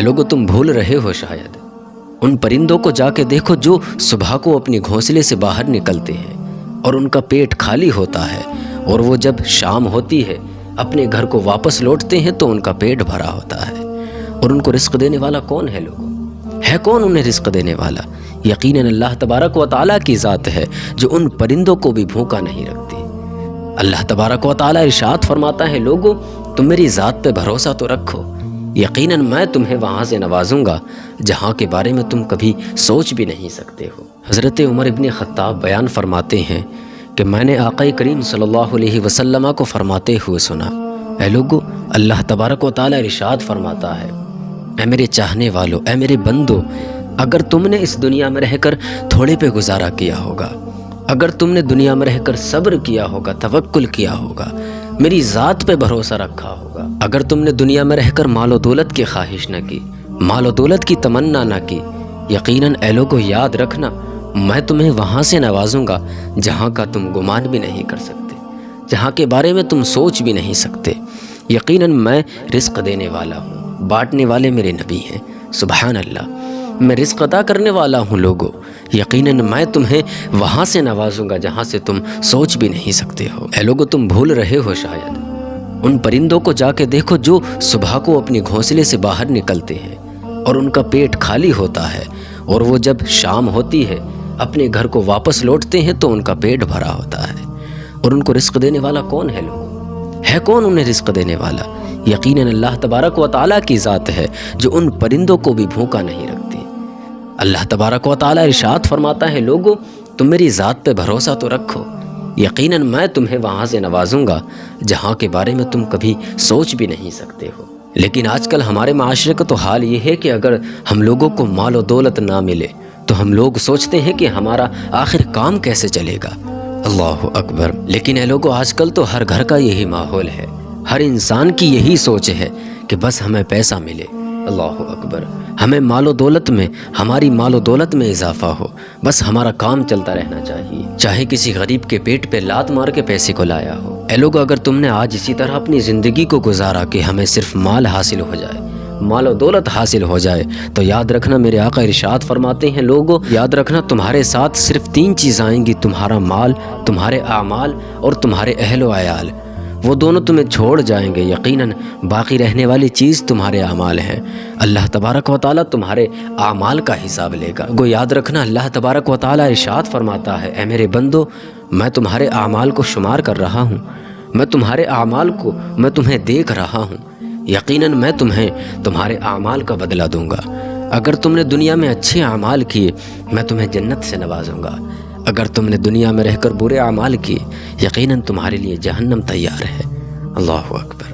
لوگو تم بھول رہے ہو شاید ان پرندوں کو جا کے دیکھو جو صبح کو اپنی گھونسلے سے باہر نکلتے ہیں اور ان کا پیٹ خالی ہوتا ہے، اور وہ جب شام ہوتی ہے اپنے گھر کو واپس لوٹتے ہیں تو ان کا پیٹ بھرا ہوتا ہے۔ اور ان کو رزق دینے والا کون ہے لوگوں؟ ہے کون انہیں رزق دینے والا؟ یقیناً اللہ تبارک و تعالیٰ کی ذات ہے جو ان پرندوں کو بھی بھوکا نہیں رکھتی۔ اللہ تبارک و تعالیٰ ارشاد فرماتا ہے، لوگو تم میری ذات پہ بھروسہ تو رکھو، یقیناً میں تمہیں وہاں سے نوازوں گا جہاں کے بارے میں تم کبھی سوچ بھی نہیں سکتے ہو۔ حضرت عمر ابن خطاب بیان فرماتے ہیں کہ میں نے آقا کریم صلی اللہ علیہ وسلم کو فرماتے ہوئے سنا، اے لوگو اللہ تبارک و تعالیٰ ارشاد فرماتا ہے، اے میرے چاہنے والو، اے میرے بندو، اگر تم نے اس دنیا میں رہ کر تھوڑے پہ گزارا کیا ہوگا، اگر تم نے دنیا میں رہ کر صبر کیا ہوگا، توکل کیا ہوگا، میری ذات پہ بھروسہ رکھا ہوگا، اگر تم نے دنیا میں رہ کر مال و دولت کی خواہش نہ کی، مال و دولت کی تمنا نہ کی، یقیناً اے لوگو یاد رکھنا میں تمہیں وہاں سے نوازوں گا جہاں کا تم گمان بھی نہیں کر سکتے، جہاں کے بارے میں تم سوچ بھی نہیں سکتے۔ یقیناً میں رزق دینے والا ہوں، بانٹنے والے میرے نبی ہیں، سبحان اللہ، میں رزق عطا کرنے والا ہوں لوگو، یقیناً میں تمہیں وہاں سے نوازوں گا جہاں سے تم سوچ بھی نہیں سکتے ہو۔ اے لوگو تم بھول رہے ہو شاید ان پرندوں کو جا کے دیکھو جو صبح کو اپنی گھونسلے سے باہر نکلتے ہیں اور ان کا پیٹ خالی ہوتا ہے، اور وہ جب شام ہوتی ہے اپنے گھر کو واپس لوٹتے ہیں تو ان کا پیٹ بھرا ہوتا ہے۔ اور ان کو رزق دینے والا کون ہے لوگو؟ ہے کون انہیں رزق دینے والا؟ یقیناً اللہ تبارک و تعالیٰ کی ذات ہے جو ان پرندوں کو بھی بھوکا نہیں رکھتی۔ اللہ تبارک و تعالیٰ ارشاد فرماتا ہے، لوگو تم میری ذات پہ بھروسہ تو رکھو، یقیناً میں تمہیں وہاں سے نوازوں گا جہاں کے بارے میں تم کبھی سوچ بھی نہیں سکتے ہو۔ لیکن آج کل ہمارے معاشرے کا تو حال یہ ہے کہ اگر ہم لوگوں کو مال و دولت نہ ملے تو ہم لوگ سوچتے ہیں کہ ہمارا آخر کام کیسے چلے گا۔ اللہ اکبر! لیکن اے لوگوں آج کل تو ہر گھر کا یہی ماحول ہے، ہر انسان کی یہی سوچ ہے کہ بس ہمیں پیسہ ملے۔ اللہ اکبر! ہمیں مال و دولت میں، ہماری مال و دولت میں اضافہ ہو، بس ہمارا کام چلتا رہنا چاہیے، چاہے کسی غریب کے پیٹ پہ لات مار کے پیسے کو لایا ہو۔ اے لوگو اگر تم نے آج اسی طرح اپنی زندگی کو گزارا کہ ہمیں صرف مال حاصل ہو جائے، مال و دولت حاصل ہو جائے، تو یاد رکھنا میرے آقا ارشاد فرماتے ہیں، لوگو یاد رکھنا تمہارے ساتھ صرف 3 چیز آئیں گی، تمہارا مال، تمہارے اعمال اور تمہارے اہل و عیال، وہ دونوں تمہیں چھوڑ جائیں گے، یقیناً باقی رہنے والی چیز تمہارے اعمال ہیں۔ اللہ تبارک و تعالیٰ تمہارے اعمال کا حساب لے گا۔ گو یاد رکھنا اللہ تبارک و تعالیٰ ارشاد فرماتا ہے، اے میرے بندو میں تمہارے اعمال کو شمار کر رہا ہوں، میں تمہارے اعمال کو میں تمہیں دیکھ رہا ہوں، یقیناً میں تمہیں تمہارے اعمال کا بدلہ دوں گا۔ اگر تم نے دنیا میں اچھے اعمال کیے میں تمہیں جنت سے نوازوں گا، اگر تم نے دنیا میں رہ کر برے اعمال کیے یقیناً تمہارے لیے جہنم تیار ہے۔ اللہ اکبر!